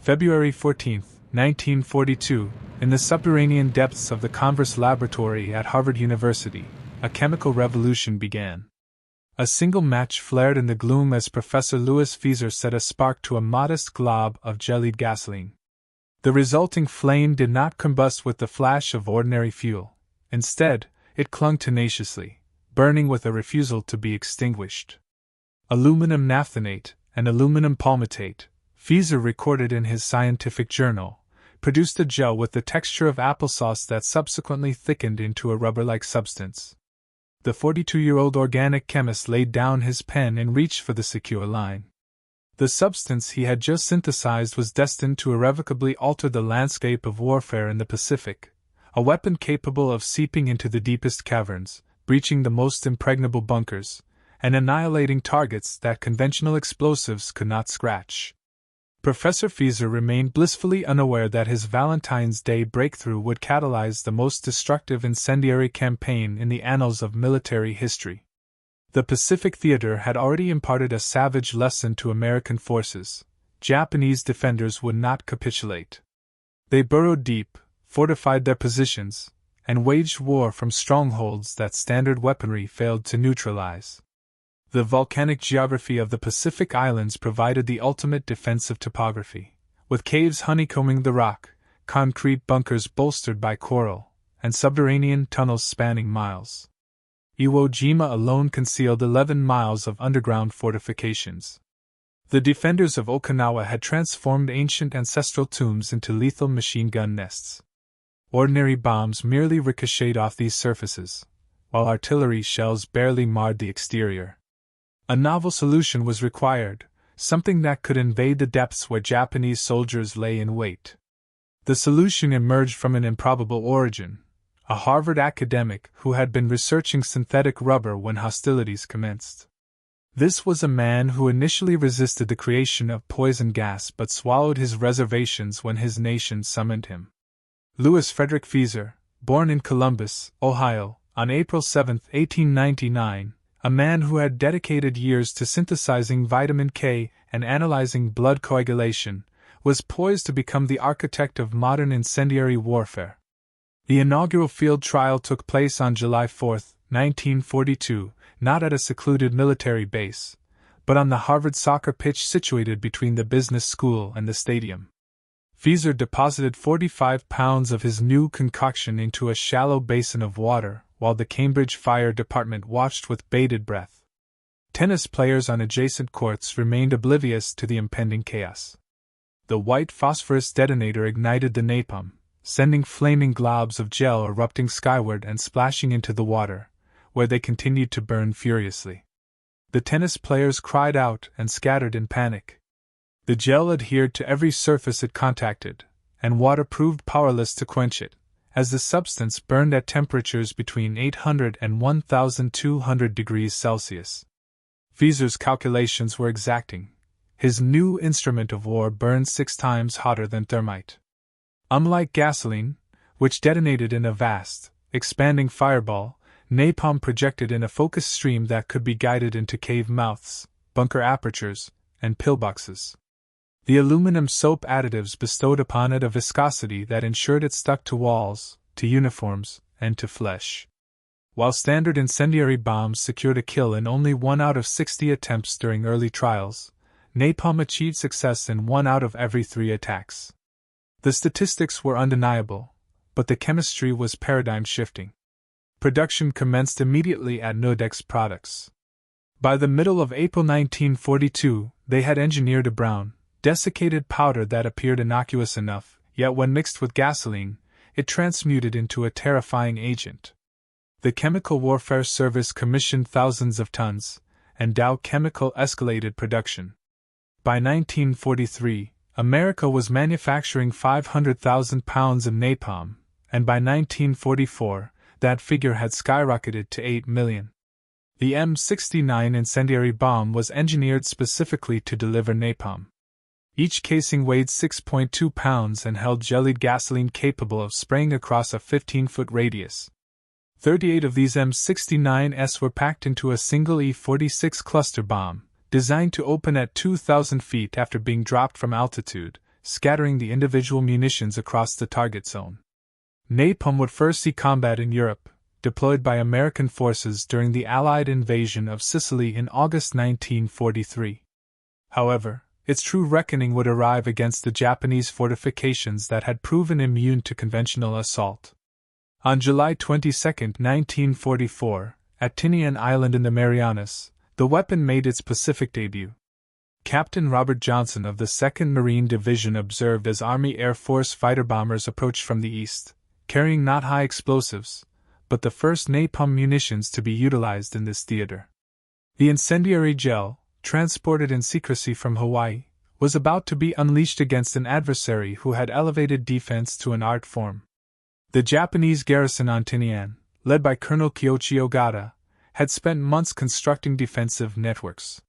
February 14, 1942, in the subterranean depths of the Converse Laboratory at Harvard University, a chemical revolution began. A single match flared in the gloom as Professor Louis Fieser set a spark to a modest glob of jellied gasoline. The resulting flame did not combust with the flash of ordinary fuel. Instead, it clung tenaciously, burning with a refusal to be extinguished. Aluminum naphthenate and aluminum palmitate, Fieser recorded in his scientific journal, produced a gel with the texture of applesauce that subsequently thickened into a rubber-like substance. The 42-year-old organic chemist laid down his pen and reached for the secure line. The substance he had just synthesized was destined to irrevocably alter the landscape of warfare in the Pacific, a weapon capable of seeping into the deepest caverns, breaching the most impregnable bunkers, and annihilating targets that conventional explosives could not scratch. Professor Fieser remained blissfully unaware that his Valentine's Day breakthrough would catalyze the most destructive incendiary campaign in the annals of military history. The Pacific Theater had already imparted a savage lesson to American forces. Japanese defenders would not capitulate. They burrowed deep, fortified their positions, and waged war from strongholds that standard weaponry failed to neutralize. The volcanic geography of the Pacific Islands provided the ultimate defensive topography, with caves honeycombing the rock, concrete bunkers bolstered by coral, and subterranean tunnels spanning miles. Iwo Jima alone concealed 11 miles of underground fortifications. The defenders of Okinawa had transformed ancient ancestral tombs into lethal machine gun nests. Ordinary bombs merely ricocheted off these surfaces, while artillery shells barely marred the exterior. A novel solution was required, something that could invade the depths where Japanese soldiers lay in wait. The solution emerged from an improbable origin, a Harvard academic who had been researching synthetic rubber when hostilities commenced. This was a man who initially resisted the creation of poison gas but swallowed his reservations when his nation summoned him. Louis Frederick Fieser, born in Columbus, Ohio, on April 7, 1899, a man who had dedicated years to synthesizing vitamin K and analyzing blood coagulation, was poised to become the architect of modern incendiary warfare. The inaugural field trial took place on July 4, 1942, not at a secluded military base, but on the Harvard soccer pitch situated between the business school and the stadium. Fieser deposited 45 pounds of his new concoction into a shallow basin of water, while the Cambridge Fire Department watched with bated breath. Tennis players on adjacent courts remained oblivious to the impending chaos. The white phosphorus detonator ignited the napalm, sending flaming globs of gel erupting skyward and splashing into the water, where they continued to burn furiously. The tennis players cried out and scattered in panic. The gel adhered to every surface it contacted, and water proved powerless to quench it, as the substance burned at temperatures between 800 and 1,200 degrees Celsius. Fieser's calculations were exacting. His new instrument of war burned 6 times hotter than thermite. Unlike gasoline, which detonated in a vast, expanding fireball, napalm projected in a focused stream that could be guided into cave mouths, bunker apertures, and pillboxes. The aluminum soap additives bestowed upon it a viscosity that ensured it stuck to walls, to uniforms, and to flesh. While standard incendiary bombs secured a kill in only 1 out of 60 attempts during early trials, napalm achieved success in 1 out of every 3 attacks. The statistics were undeniable, but the chemistry was paradigm-shifting. Production commenced immediately at Nodex Products. By the middle of April 1942, they had engineered a brown, desiccated powder that appeared innocuous enough, yet when mixed with gasoline, it transmuted into a terrifying agent. The Chemical Warfare Service commissioned thousands of tons, and Dow Chemical escalated production. By 1943, America was manufacturing 500,000 pounds of napalm, and by 1944, that figure had skyrocketed to 8 million. The M69 incendiary bomb was engineered specifically to deliver napalm. Each casing weighed 6.2 pounds and held jellied gasoline capable of spraying across a 15-foot radius. 38 of these M69s were packed into a single E-46 cluster bomb, designed to open at 2,000 feet after being dropped from altitude, scattering the individual munitions across the target zone. Napalm would first see combat in Europe, deployed by American forces during the Allied invasion of Sicily in August 1943. However, its true reckoning would arrive against the Japanese fortifications that had proven immune to conventional assault. On July 22, 1944, at Tinian Island in the Marianas, the weapon made its Pacific debut. Captain Robert Johnson of the 2nd Marine Division observed as Army Air Force fighter bombers approached from the east, carrying not high explosives, but the first napalm munitions to be utilized in this theater. The incendiary gel, transported in secrecy from Hawaii, was about to be unleashed against an adversary who had elevated defense to an art form. The Japanese garrison on Tinian, led by Colonel Kiyoshi Ogata, had spent months constructing defensive networks.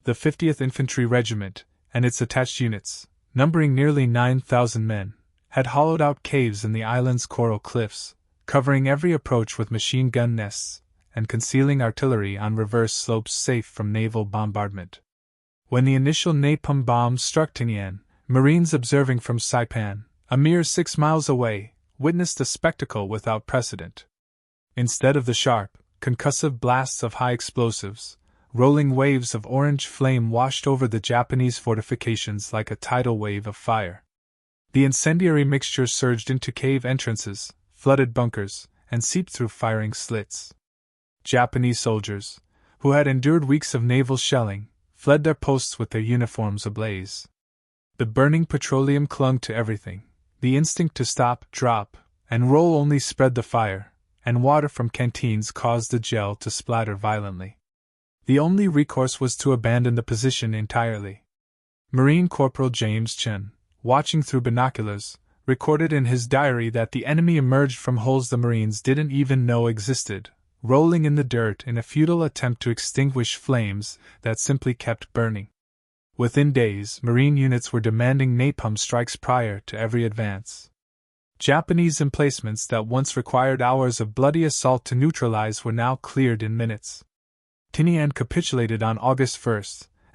The 50th Infantry Regiment, and its attached units, numbering nearly 9,000 men, had hollowed out caves in the island's coral cliffs, covering every approach with machine gun nests, and concealing artillery on reverse slopes safe from naval bombardment. When the initial napalm bombs struck Tinian, Marines observing from Saipan, a mere 6 miles away, witnessed a spectacle without precedent. Instead of the sharp, concussive blasts of high explosives, rolling waves of orange flame washed over the Japanese fortifications like a tidal wave of fire. The incendiary mixture surged into cave entrances, flooded bunkers, and seeped through firing slits. Japanese soldiers, who had endured weeks of naval shelling, fled their posts with their uniforms ablaze. The burning petroleum clung to everything. The instinct to stop, drop, and roll only spread the fire, and water from canteens caused the gel to splatter violently. The only recourse was to abandon the position entirely. Marine Corporal James Chen, watching through binoculars, recorded in his diary that the enemy emerged from holes the Marines didn't even know existed, rolling in the dirt in a futile attempt to extinguish flames that simply kept burning. Within days, Marine units were demanding napalm strikes prior to every advance. Japanese emplacements that once required hours of bloody assault to neutralize were now cleared in minutes. Tinian capitulated on August 1,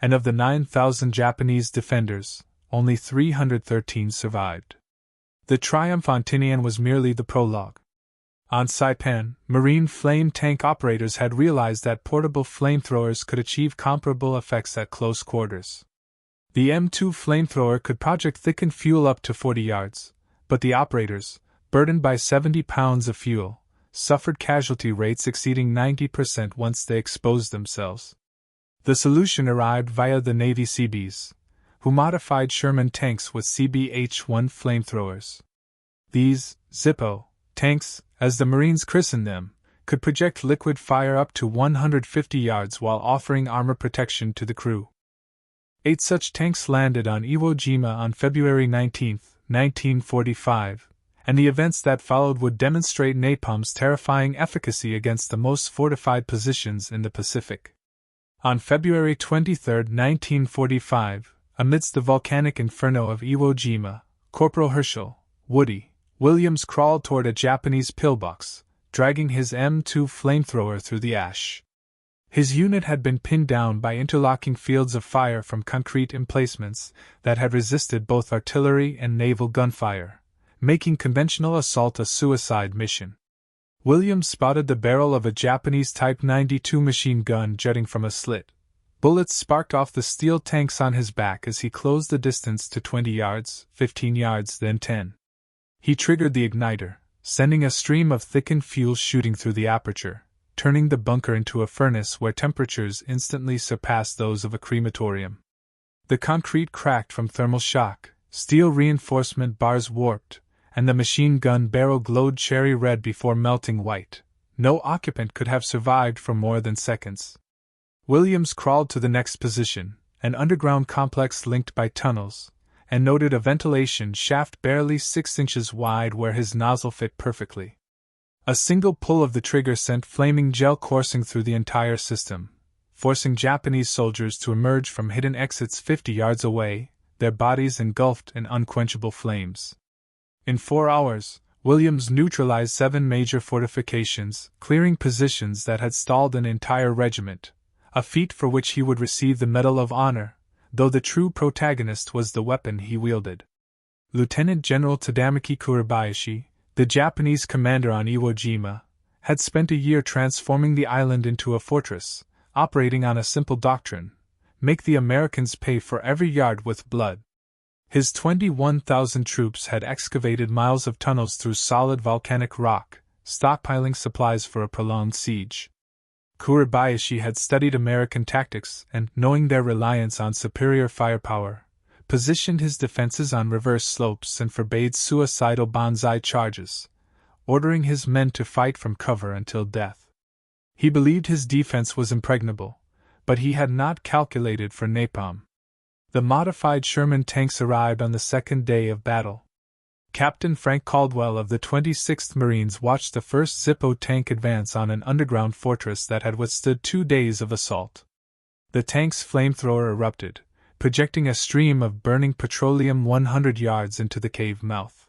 and of the 9,000 Japanese defenders, only 313 survived. The triumph on Tinian was merely the prologue. On Saipan, Marine flame tank operators had realized that portable flamethrowers could achieve comparable effects at close quarters. The M2 flamethrower could project thickened fuel up to 40 yards, but the operators, burdened by 70 pounds of fuel, suffered casualty rates exceeding 90% once they exposed themselves. The solution arrived via the Navy Seabees, who modified Sherman tanks with CBH-1 flamethrowers. These Zippo tanks, as the Marines christened them, could project liquid fire up to 150 yards while offering armor protection to the crew. 8 such tanks landed on Iwo Jima on February 19, 1945, and the events that followed would demonstrate napalm's terrifying efficacy against the most fortified positions in the Pacific. On February 23, 1945, amidst the volcanic inferno of Iwo Jima, Corporal Herschel Woody Williams crawled toward a Japanese pillbox, dragging his M2 flamethrower through the ash. His unit had been pinned down by interlocking fields of fire from concrete emplacements that had resisted both artillery and naval gunfire, making conventional assault a suicide mission. Williams spotted the barrel of a Japanese Type 92 machine gun jutting from a slit. Bullets sparked off the steel tanks on his back as he closed the distance to 20 yards, 15 yards, then 10. He triggered the igniter, sending a stream of thickened fuel shooting through the aperture, turning the bunker into a furnace where temperatures instantly surpassed those of a crematorium. The concrete cracked from thermal shock, steel reinforcement bars warped, and the machine gun barrel glowed cherry red before melting white. No occupant could have survived for more than seconds. Williams crawled to the next position, an underground complex linked by tunnels, and noted a ventilation shaft barely 6 inches wide where his nozzle fit perfectly. A single pull of the trigger sent flaming gel coursing through the entire system, forcing Japanese soldiers to emerge from hidden exits 50 yards away, their bodies engulfed in unquenchable flames. In 4 hours, Williams neutralized 7 major fortifications, clearing positions that had stalled an entire regiment, a feat for which he would receive the Medal of Honor, though the true protagonist was the weapon he wielded. Lieutenant General Tadamaki Kuribayashi, the Japanese commander on Iwo Jima, had spent a year transforming the island into a fortress, operating on a simple doctrine: make the Americans pay for every yard with blood. His 21,000 troops had excavated miles of tunnels through solid volcanic rock, stockpiling supplies for a prolonged siege. Kuribayashi had studied American tactics and, knowing their reliance on superior firepower, positioned his defenses on reverse slopes and forbade suicidal banzai charges, ordering his men to fight from cover until death. He believed his defense was impregnable, but he had not calculated for napalm. The modified Sherman tanks arrived on the second day of battle. Captain Frank Caldwell of the 26th Marines watched the first Zippo tank advance on an underground fortress that had withstood 2 days of assault. The tank's flamethrower erupted, projecting a stream of burning petroleum 100 yards into the cave mouth.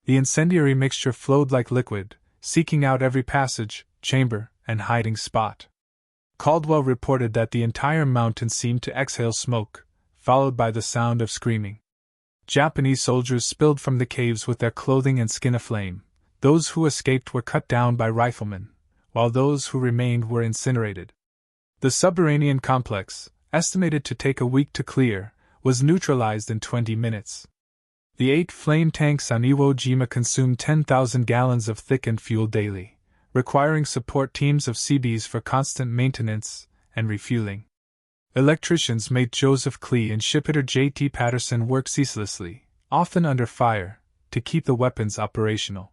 The incendiary mixture flowed like liquid, seeking out every passage, chamber, and hiding spot. Caldwell reported that the entire mountain seemed to exhale smoke, followed by the sound of screaming. Japanese soldiers spilled from the caves with their clothing and skin aflame. Those who escaped were cut down by riflemen, while those who remained were incinerated. The subterranean complex, estimated to take a week to clear, was neutralized in 20 minutes. The 8 flame tanks on Iwo Jima consumed 10,000 gallons of thickened fuel daily, requiring support teams of Seabees for constant maintenance and refueling. Electricians made Joseph Klee and shipbuilder J.T. Patterson work ceaselessly, often under fire, to keep the weapons operational.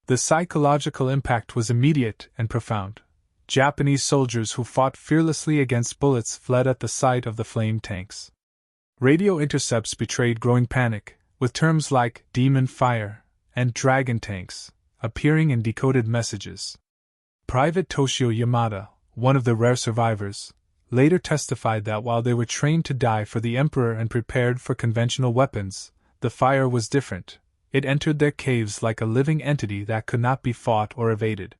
The psychological impact was immediate and profound. Japanese soldiers who fought fearlessly against bullets fled at the sight of the flame tanks. Radio intercepts betrayed growing panic, with terms like demon fire and dragon tanks appearing in decoded messages. Private Toshio Yamada, one of the rare survivors, later testified that while they were trained to die for the emperor and prepared for conventional weapons, the fire was different. It entered their caves like a living entity that could not be fought or evaded.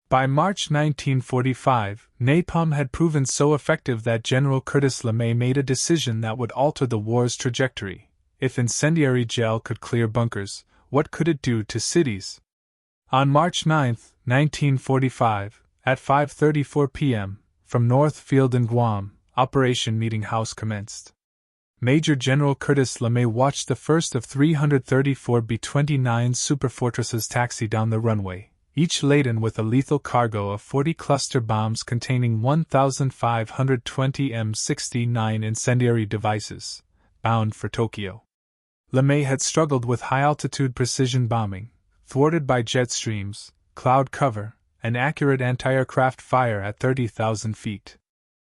By March 1945, napalm had proven so effective that General Curtis LeMay made a decision that would alter the war's trajectory. If incendiary gel could clear bunkers, what could it do to cities? On March 9, 1945, at 5:34 p.m., from North Field in Guam, Operation Meeting House commenced. Major General Curtis LeMay watched the first of 334 B-29 superfortresses taxi down the runway, each laden with a lethal cargo of 40 cluster bombs containing 1,520 M69 incendiary devices, bound for Tokyo. LeMay had struggled with high-altitude precision bombing, thwarted by jet streams, cloud cover, and accurate anti-aircraft fire at 30,000 feet.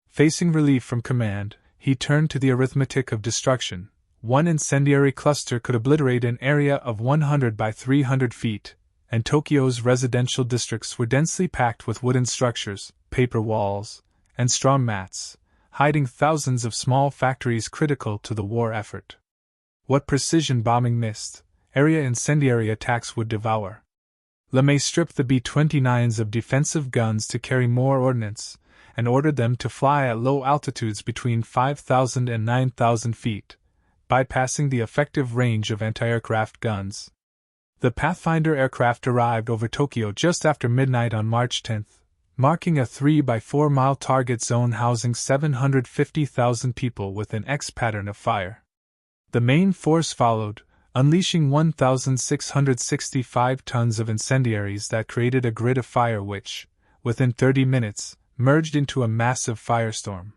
Facing relief from command, he turned to the arithmetic of destruction. One incendiary cluster could obliterate an area of 100 by 300 feet, and Tokyo's residential districts were densely packed with wooden structures, paper walls, and straw mats, hiding thousands of small factories critical to the war effort. What precision bombing missed, area incendiary attacks would devour. LeMay stripped the B-29s of defensive guns to carry more ordnance, and ordered them to fly at low altitudes between 5,000 and 9,000 feet, bypassing the effective range of anti-aircraft guns. The Pathfinder aircraft arrived over Tokyo just after midnight on March 10, marking a 3 by 4 mile target zone housing 750,000 people with an X pattern of fire. The main force followed, unleashing 1,665 tons of incendiaries that created a grid of fire which, within 30 minutes, merged into a massive firestorm.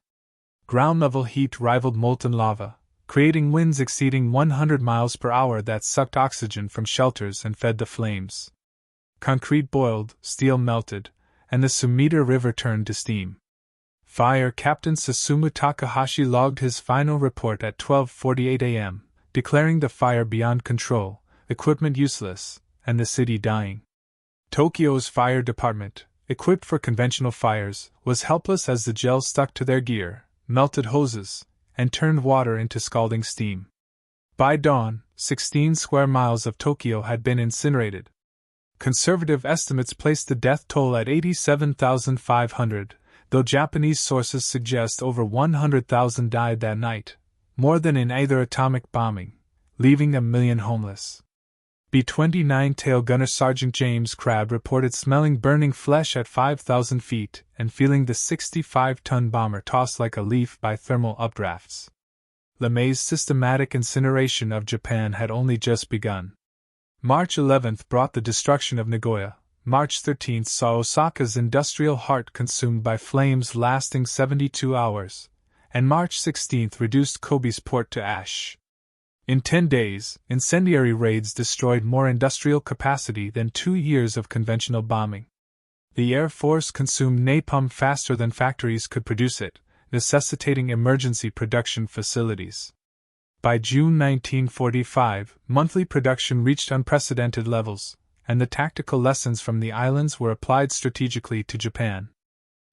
Ground-level heat rivaled molten lava, creating winds exceeding 100 miles per hour that sucked oxygen from shelters and fed the flames. Concrete boiled, steel melted, and the Sumida River turned to steam. Fire Captain Susumu Takahashi logged his final report at 12:48 a.m., declaring the fire beyond control, equipment useless, and the city dying. Tokyo's fire department, equipped for conventional fires, was helpless as the gel stuck to their gear, melted hoses, and turned water into scalding steam. By dawn, 16 square miles of Tokyo had been incinerated. Conservative estimates placed the death toll at 87,500, though Japanese sources suggest over 100,000 died that night, more than in either atomic bombing, leaving 1 million homeless. B-29 tail gunner Sergeant James Crabb reported smelling burning flesh at 5,000 feet and feeling the 65-ton bomber tossed like a leaf by thermal updrafts. LeMay's systematic incineration of Japan had only just begun. March 11 brought the destruction of Nagoya. March 13 saw Osaka's industrial heart consumed by flames lasting 72 hours, and March 16 reduced Kobe's port to ash. In 10 days, incendiary raids destroyed more industrial capacity than 2 years of conventional bombing. The Air Force consumed napalm faster than factories could produce it, necessitating emergency production facilities. By June 1945, monthly production reached unprecedented levels, and the tactical lessons from the islands were applied strategically to Japan.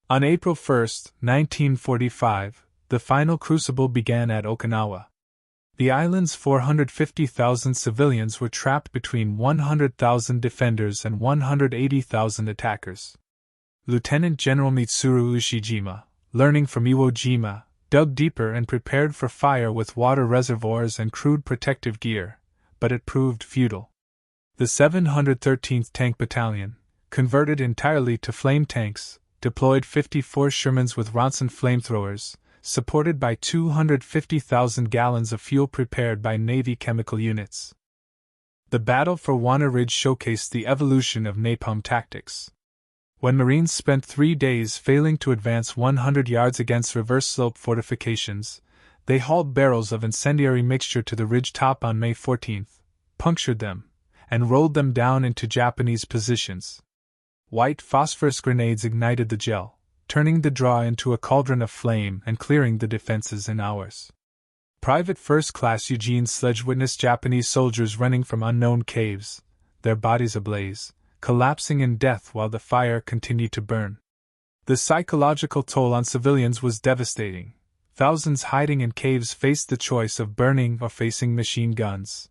On April 1, 1945, the final crucible began at Okinawa. The island's 450,000 civilians were trapped between 100,000 defenders and 180,000 attackers. Lieutenant General Mitsuru Ushijima, learning from Iwo Jima, dug deeper and prepared for fire with water reservoirs and crude protective gear, but it proved futile. The 713th Tank Battalion, converted entirely to flame tanks, deployed 54 Shermans with Ronson flamethrowers, supported by 250,000 gallons of fuel prepared by Navy chemical units. The battle for Wana Ridge showcased the evolution of napalm tactics. When Marines spent 3 days failing to advance 100 yards against reverse-slope fortifications, they hauled barrels of incendiary mixture to the ridge top on May 14, punctured them, and rolled them down into Japanese positions. White phosphorus grenades ignited the gel, turning the draw into a cauldron of flame and clearing the defenses in hours. Private First Class Eugene Sledge witnessed Japanese soldiers running from unknown caves, their bodies ablaze, collapsing in death while the fire continued to burn. The psychological toll on civilians was devastating. Thousands hiding in caves faced the choice of burning or facing machine guns.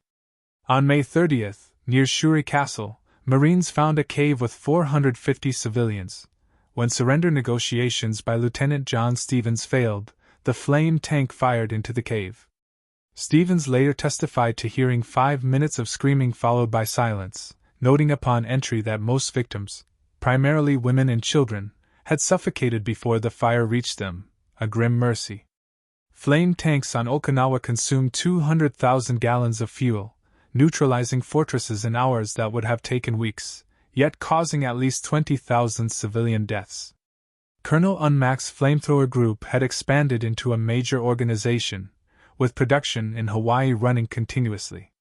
On May 30, near Shuri Castle, Marines found a cave with 450 civilians. When surrender negotiations by Lieutenant John Stevens failed, the flame tank fired into the cave. Stevens later testified to hearing 5 minutes of screaming followed by silence, noting upon entry that most victims, primarily women and children, had suffocated before the fire reached them, a grim mercy. Flame tanks on Okinawa consumed 200,000 gallons of fuel, neutralizing fortresses in hours that would have taken weeks, yet causing at least 20,000 civilian deaths. Colonel Unmack's flamethrower group had expanded into a major organization, with production in Hawaii running continuously.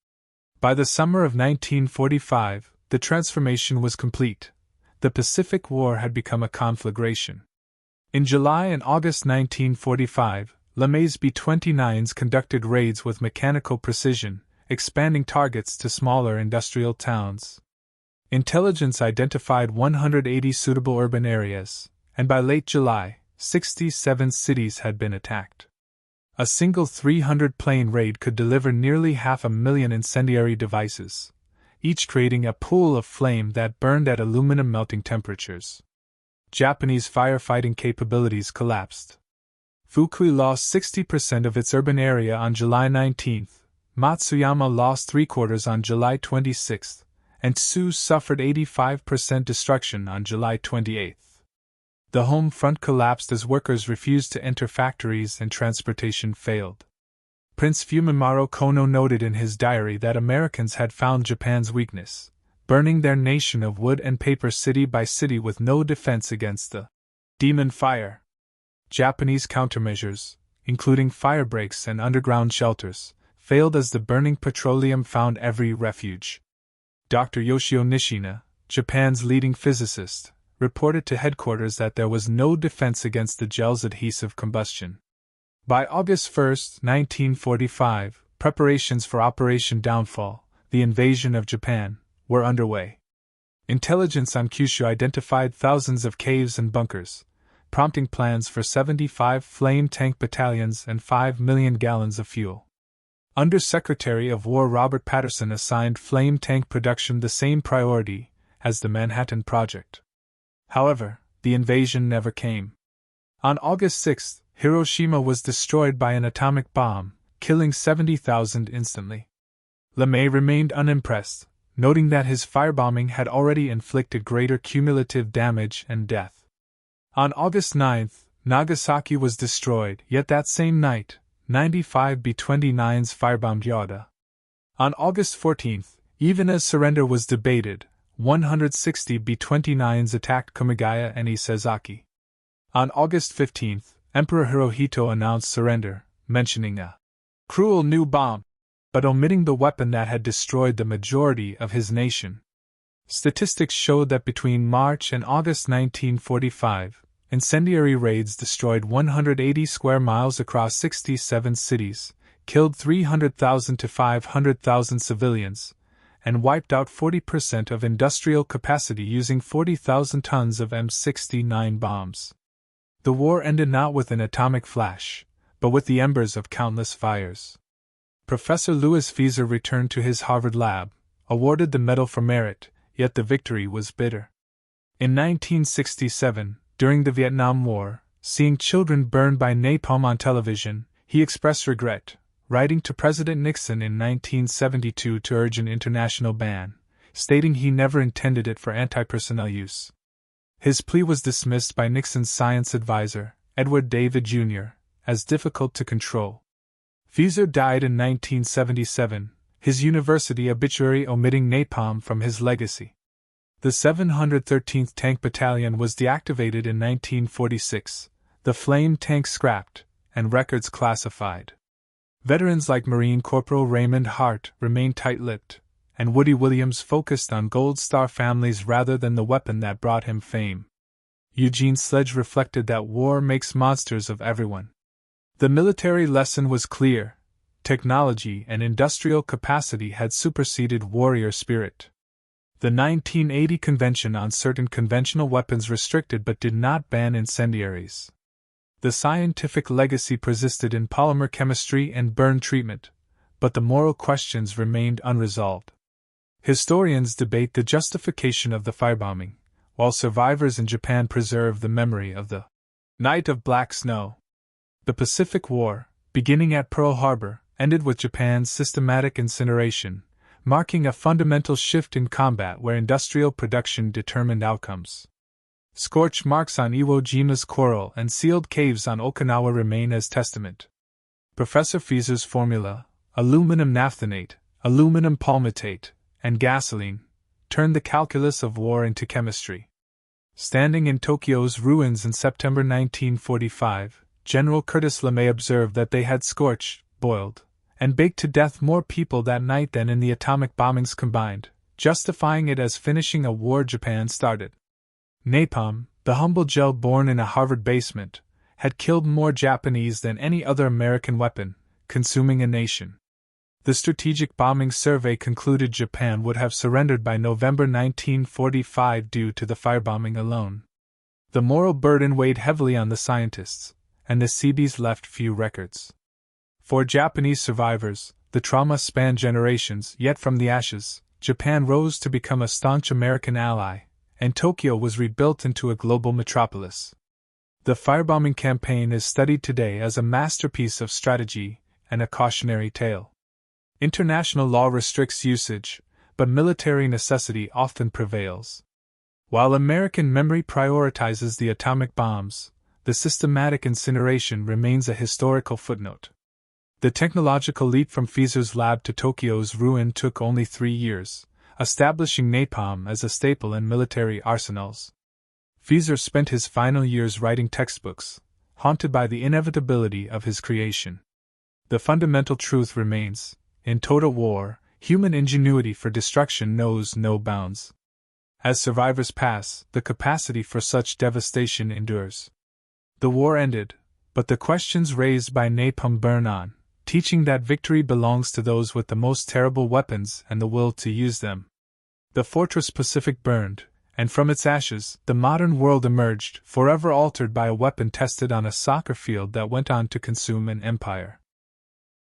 By the summer of 1945, the transformation was complete. The Pacific War had become a conflagration. In July and August 1945, LeMay's B-29s conducted raids with mechanical precision, expanding targets to smaller industrial towns. Intelligence identified 180 suitable urban areas, and by late July, 67 cities had been attacked. A single 300-plane raid could deliver nearly 500,000 incendiary devices, each creating a pool of flame that burned at aluminum melting temperatures. Japanese firefighting capabilities collapsed. Fukui lost 60% of its urban area on July 19, Matsuyama lost 3/4 on July 26, and Tsu suffered 85% destruction on July 28. The home front collapsed as workers refused to enter factories and transportation failed. Prince Fumimaro Kono noted in his diary that Americans had found Japan's weakness, burning their nation of wood and paper city by city with no defense against the demon fire. Japanese countermeasures, including fire breaks and underground shelters, failed as the burning petroleum found every refuge. Dr. Yoshio Nishina, Japan's leading physicist, reported to headquarters that there was no defense against the gel's adhesive combustion. By August 1, 1945, preparations for Operation Downfall, the invasion of Japan, were underway. Intelligence on Kyushu identified thousands of caves and bunkers, prompting plans for 75 flame tank battalions and 5 million gallons of fuel. Under-Secretary of War Robert Patterson assigned flame tank production the same priority as the Manhattan Project. However, the invasion never came. On August 6, Hiroshima was destroyed by an atomic bomb, killing 70,000 instantly. LeMay remained unimpressed, noting that his firebombing had already inflicted greater cumulative damage and death. On August 9, Nagasaki was destroyed, yet that same night, 95 B-29s firebombed Yoda. On August 14, even as surrender was debated, 160 B-29s attacked Kumagaya and Isezaki. On August 15, Emperor Hirohito announced surrender, mentioning a cruel new bomb, but omitting the weapon that had destroyed the majority of his nation. Statistics showed that between March and August 1945, incendiary raids destroyed 180 square miles across 67 cities, killed 300,000 to 500,000 civilians, and wiped out 40% of industrial capacity using 40,000 tons of M69 bombs. The war ended not with an atomic flash, but with the embers of countless fires. Professor Louis Fieser returned to his Harvard lab, awarded the Medal for Merit, yet the victory was bitter. In 1967, during the Vietnam War, seeing children burned by napalm on television, he expressed regret, writing to President Nixon in 1972 to urge an international ban, stating he never intended it for anti-personnel use. His plea was dismissed by Nixon's science advisor, Edward David Jr., as difficult to control. Fieser died in 1977, his university obituary omitting napalm from his legacy. The 713th Tank Battalion was deactivated in 1946, the Flame tank scrapped, and records classified. Veterans like Marine Corporal Raymond Hart remained tight-lipped, and Woody Williams focused on Gold Star families rather than the weapon that brought him fame. Eugene Sledge reflected that war makes monsters of everyone. The military lesson was clear: technology and industrial capacity had superseded warrior spirit. The 1980 Convention on certain conventional weapons restricted but did not ban incendiaries. The scientific legacy persisted in polymer chemistry and burn treatment, but the moral questions remained unresolved. Historians debate the justification of the firebombing, while survivors in Japan preserve the memory of the Night of Black Snow. The Pacific War, beginning at Pearl Harbor, ended with Japan's systematic incineration, marking a fundamental shift in combat where industrial production determined outcomes. Scorch marks on Iwo Jima's coral and sealed caves on Okinawa remain as testament. Professor Fieser's formula, aluminum naphthenate, aluminum palmitate, and gasoline, turned the calculus of war into chemistry. Standing in Tokyo's ruins in September 1945, General Curtis LeMay observed that they had scorched, boiled, and baked to death more people that night than in the atomic bombings combined, justifying it as finishing a war Japan started. Napalm, the humble gel born in a Harvard basement, had killed more Japanese than any other American weapon, consuming a nation. The Strategic Bombing Survey concluded Japan would have surrendered by November 1945 due to the firebombing alone. The moral burden weighed heavily on the scientists, and the Seabees left few records. For Japanese survivors, the trauma spanned generations, yet from the ashes, Japan rose to become a staunch American ally, and Tokyo was rebuilt into a global metropolis. The firebombing campaign is studied today as a masterpiece of strategy and a cautionary tale. International law restricts usage, but military necessity often prevails. While American memory prioritizes the atomic bombs, the systematic incineration remains a historical footnote. The technological leap from Fieser's lab to Tokyo's ruin took only 3 years, establishing napalm as a staple in military arsenals. Fieser spent his final years writing textbooks, haunted by the inevitability of his creation. The fundamental truth remains: in total war, human ingenuity for destruction knows no bounds. As survivors pass, the capacity for such devastation endures. The war ended, but the questions raised by napalm burn on, teaching that victory belongs to those with the most terrible weapons and the will to use them. The Fortress Pacific burned, and from its ashes, the modern world emerged, forever altered by a weapon tested on a soccer field that went on to consume an empire.